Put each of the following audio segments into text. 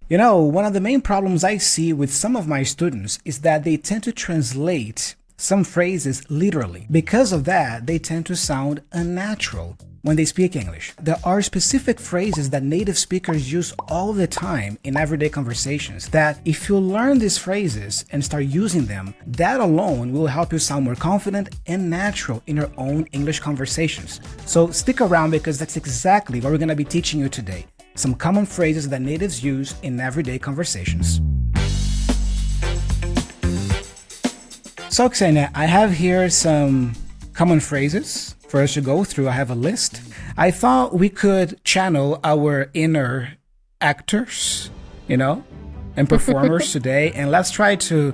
You know, one of the main problems I see with some of my students is that they tend to translate some phrases literally. Because of that, they tend to sound unnatural when they speak English. There are specific phrases that native speakers use all the time in everyday conversations that if you learn these phrases and start using them, that alone will help you sound more confident and natural in your own English conversations. So stick around because that's exactly what we're going to be teaching you today. Some common phrases that natives use in everyday conversations. So Ksenia, I have here some common phrases for us to go through. I have a list. I thought we could channel our inner actors, and performers today, and let's try to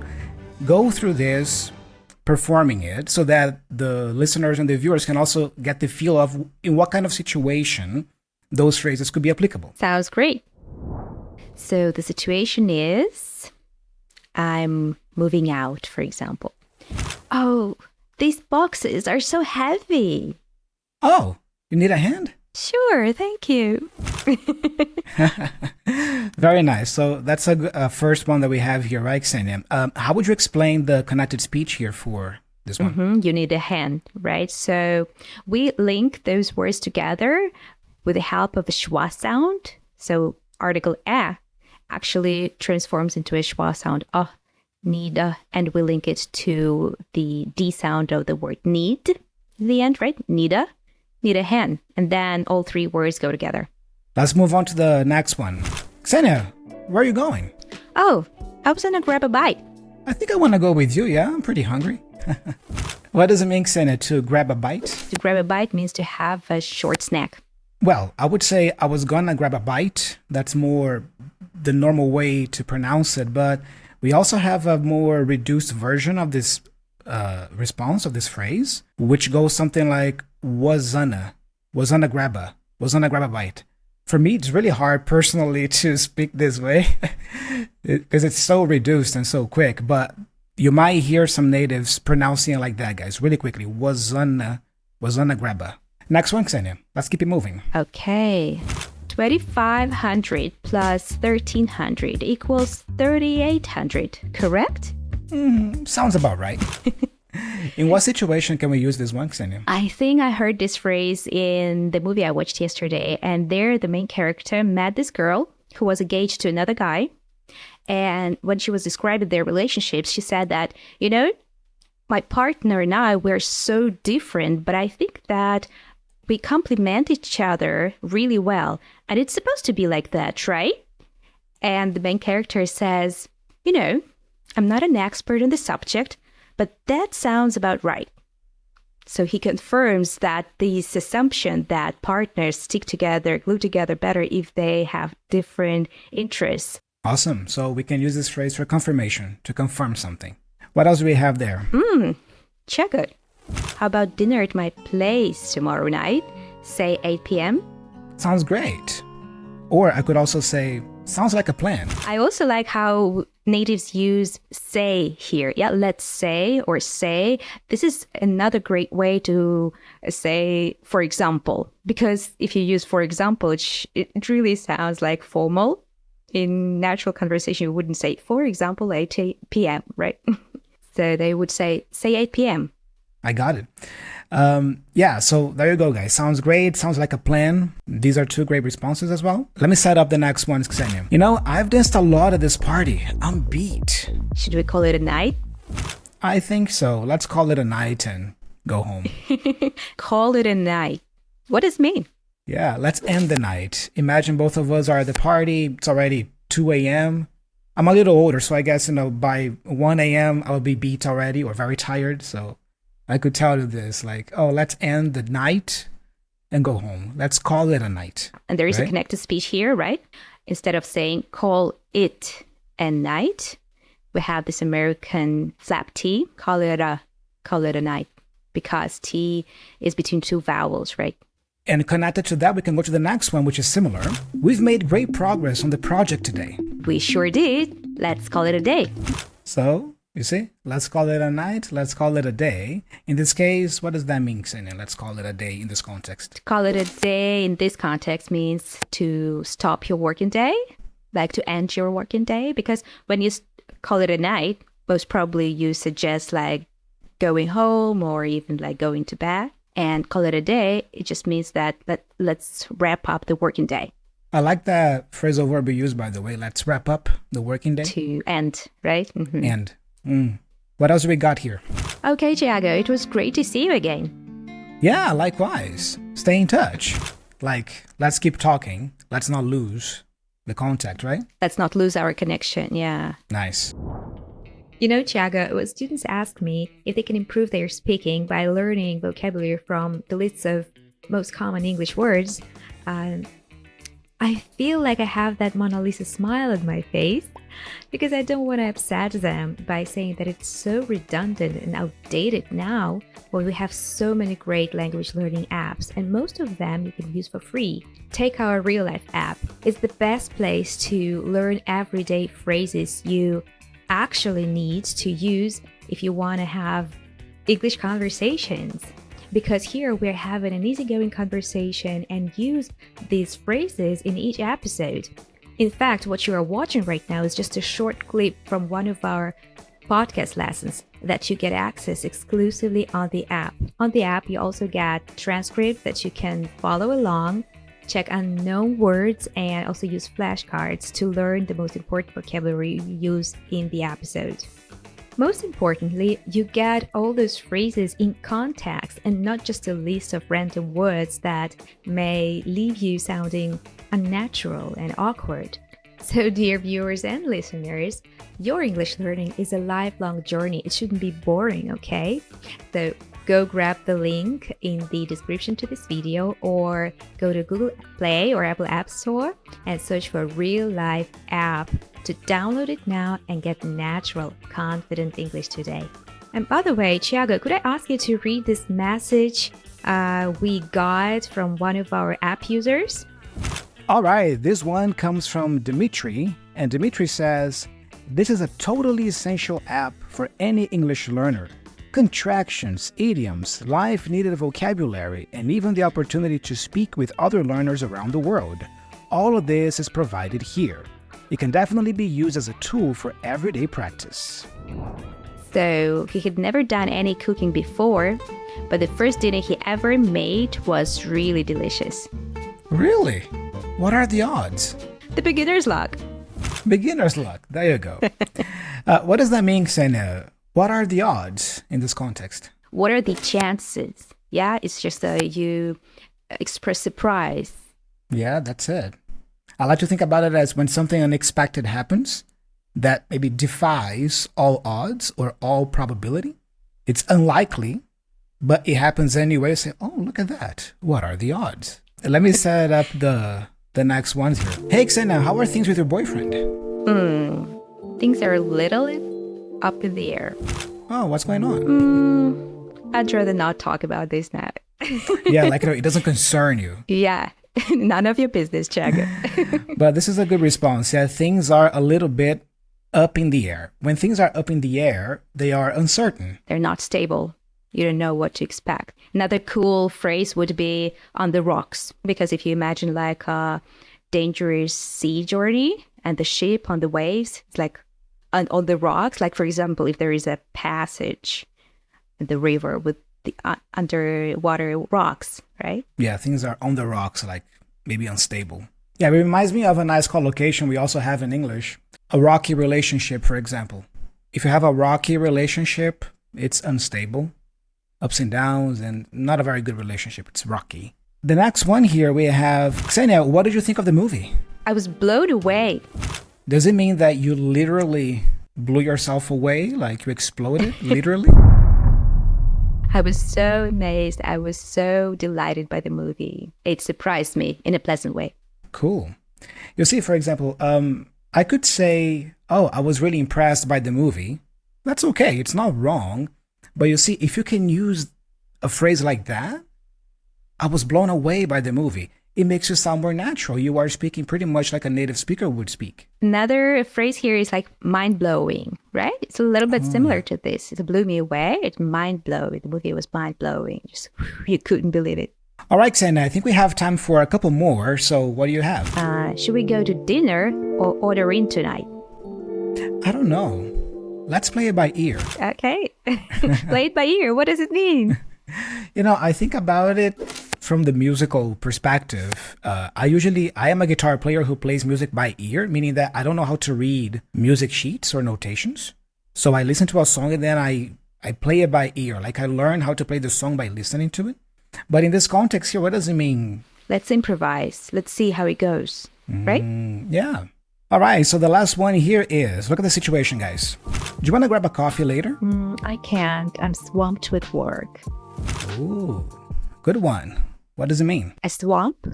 go through this performing it so that the listeners and the viewers can also get the feel of in what kind of situation those phrases could be applicable. Sounds great. So the situation is, I'm moving out, for example. Oh, these boxes are so heavy. Oh, you need a hand? Sure, thank you. Very nice. So that's a first one that we have here, right, Ksenia? How would you explain the connected speech here for this one? You need a hand, right? So we link those words together with the help of a schwa sound. So article a actually transforms into a schwa sound, need, and we link it to the D sound of the word need in the end, right? Need a hand. And then all three words go together. Let's move on to the next one. Ksenia, where are you going? Oh, I was gonna grab a bite. I think I want to go with you, yeah? I'm pretty hungry. What does it mean, Ksenia, to grab a bite? To grab a bite means to have a short snack. Well, I would say I was gonna grab a bite. That's more the normal way to pronounce it, but we also have a more reduced version of this response of this phrase, which goes something like was gonna grab a bite. For me, it's really hard personally to speak this way because it's so reduced and so quick, but you might hear some natives pronouncing it like that, guys, really quickly. Was gonna grab a. Next one, Ksenia. Let's keep it moving. Okay. 2,500 plus 1,300 equals 3,800, correct? Sounds about right. In what situation can we use this one, Ksenia? I think I heard this phrase in the movie I watched yesterday, and there the main character met this girl who was engaged to another guy. And when she was describing their relationships, she said that, my partner and I, we're so different, but I think that we complement each other really well. And it's supposed to be like that, right? And the main character says, I'm not an expert on the subject, but that sounds about right. So he confirms that this assumption that partners stick together, glue together better if they have different interests. Awesome. So we can use this phrase for confirmation, to confirm something. What else do we have there? Check it. How about dinner at my place tomorrow night? Say 8 p.m.? Sounds great. Or I could also say, sounds like a plan. I also like how natives use say here. Yeah, let's say or say. This is another great way to say, for example, because if you use for example, it really sounds like formal. In natural conversation, you wouldn't say, for example, 8 p.m., right? So they would say 8 p.m. I got it. Yeah, so there you go, guys. Sounds great. Sounds like a plan. These are two great responses as well. Let me set up the next ones, Ksenia. I've danced a lot at this party. I'm beat. Should we call it a night? I think so. Let's call it a night and go home. Call it a night. What does it mean? Yeah, let's end the night. Imagine both of us are at the party. It's already 2 a.m. I'm a little older, so I guess, by 1 a.m. I'll be beat already or very tired. So I could tell you this, like, let's end the night and go home. Let's call it a night. And there is a connected speech here, right? Instead of saying call it a night, we have this American flap T, call it a night, because T is between two vowels, right? And connected to that, we can go to the next one, which is similar. We've made great progress on the project today. We sure did. Let's call it a day. So, you see, let's call it a night, let's call it a day. In this case, what does that mean, Ksenia? Let's call it a day in this context. To call it a day in this context means to stop your working day. like to end your working day? Because when you call it a night, most probably you suggest like going home or even like going to bed. And call it a day, it just means that let's wrap up the working day. I like that phrasal verb you use, by the way. Let's wrap up the working day. To end, right? Mm-hmm. End. What else we got here? Okay, 𝗥𝗲𝗟𝗟, it was great to see you again. Yeah, likewise. Stay in touch. Like, let's keep talking. Let's not lose the contact, right? Let's not lose our connection, yeah. Nice. You know, 𝗥𝗥𝗟, when students ask me if they can improve their speaking by learning vocabulary from the lists of most common English words, I feel like I have that Mona Lisa smile on my face because I don't want to upset them by saying that it's so redundant and outdated now when we have so many great language learning apps, and most of them you can use for free. Take our RealLife app. It's the best place to learn everyday phrases you actually need to use if you want to have English conversations. Because here we're having an easygoing conversation and use these phrases in each episode. In fact, what you are watching right now is just a short clip from one of our podcast lessons that you get access exclusively on the app. On the app, you also get transcript that you can follow along, check unknown words, and also use flashcards to learn the most important vocabulary you use in the episode. Most importantly, you get all those phrases in context and not just a list of random words that may leave you sounding unnatural and awkward. So, dear viewers and listeners, your English learning is a lifelong journey. It shouldn't be boring, okay? So, go grab the link in the description to this video or go to Google Play or Apple App Store and search for RealLife app to download it now and get natural, confident English today. And by the way, 𝗥𝗥𝗟𝗏, could I ask you to read this message we got from one of our app users? All right, this one comes from Dimitri, and Dimitri says, this is a totally essential app for any English learner. Contractions, idioms, life-needed vocabulary, and even the opportunity to speak with other learners around the world. All of this is provided here. It can definitely be used as a tool for everyday practice. So, he had never done any cooking before, but the first dinner he ever made was really delicious. Really? What are the odds? The beginner's luck. Beginner's luck. There you go. What does that mean, 𝗥𝗟𝗏? What are the odds in this context? What are the chances? Yeah, it's just you express surprise. Yeah, that's it. I like to think about it as when something unexpected happens that maybe defies all odds or all probability. It's unlikely, but it happens anyway. Say, oh, look at that. What are the odds? Let me set up the next ones here. Hey, 𝗥𝗟𝗏, how are things with your boyfriend? Things are a little up in the air. Oh, what's going on? I'd rather not talk about this now. Yeah, like it doesn't concern you. Yeah, none of your business, 𝗥𝗥𝗟𝗏. But this is a good response. Yeah, things are a little bit up in the air. When things are up in the air, they are uncertain. They're not stable. You don't know what to expect. Another cool phrase would be on the rocks. Because if you imagine like a dangerous sea journey and the ship on the waves, it's like on the rocks. Like, for example, if there is a passage in the river with the underwater rocks, right? Yeah, things are on the rocks, like maybe unstable. Yeah, it reminds me of a nice collocation we also have in English. A rocky relationship, for example. If you have a rocky relationship, it's unstable. Ups and downs, and not a very good relationship. It's rocky. The next one here we have, 𝗥𝗟𝗏, what did you think of the movie? I was blown away. Does it mean that you literally blew yourself away? Like you exploded, literally? I was so amazed. I was so delighted by the movie. It surprised me in a pleasant way. Cool. You see, for example, I could say, oh, I was really impressed by the movie. That's okay. It's not wrong. But you see, if you can use a phrase like that, I was blown away by the movie. It makes you sound more natural. You are speaking pretty much like a native speaker would speak. Another phrase here is like mind-blowing, right? It's a little bit similar to this. It blew me away. It's mind-blowing. The movie was mind-blowing. Just, you couldn't believe it. All right, Xenia, I think we have time for a couple more. So what do you have? Should we go to dinner or order in tonight? I don't know. Let's play it by ear. Okay. Play it by ear. What does it mean? You know, I think about it from the musical perspective. I am a guitar player who plays music by ear, meaning that I don't know how to read music sheets or notations. So I listen to a song and then I play it by ear. Like I learn how to play the song by listening to it. But in this context here, what does it mean? Let's improvise. Let's see how it goes. Right? Yeah. All right, so the last one here is, look at the situation, guys. Do you want to grab a coffee later? I can't. I'm swamped with work. Ooh, good one. What does it mean? A swamp,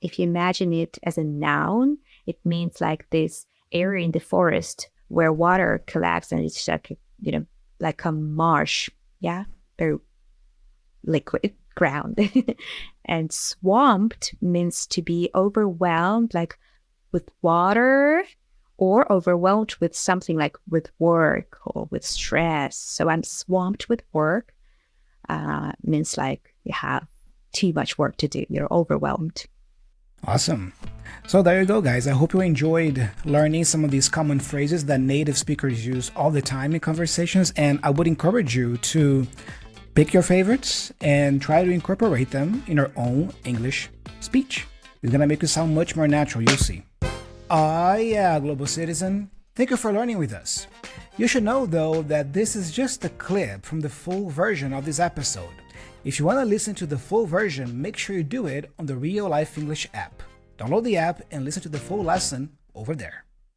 if you imagine it as a noun, it means like this area in the forest where water collects and it's like, like a marsh. Yeah, very liquid ground. And swamped means to be overwhelmed, like with water, or overwhelmed with something like with work or with stress. So I'm swamped with work means like you have too much work to do. You're overwhelmed. Awesome. So there you go, guys. I hope you enjoyed learning some of these common phrases that native speakers use all the time in conversations. And I would encourage you to pick your favorites and try to incorporate them in your own English speech. It's going to make you sound much more natural, you'll see. Yeah, global citizen. Thank you for learning with us. You should know, though, that this is just a clip from the full version of this episode. If you want to listen to the full version, make sure you do it on the Real Life English app. Download the app and listen to the full lesson over there.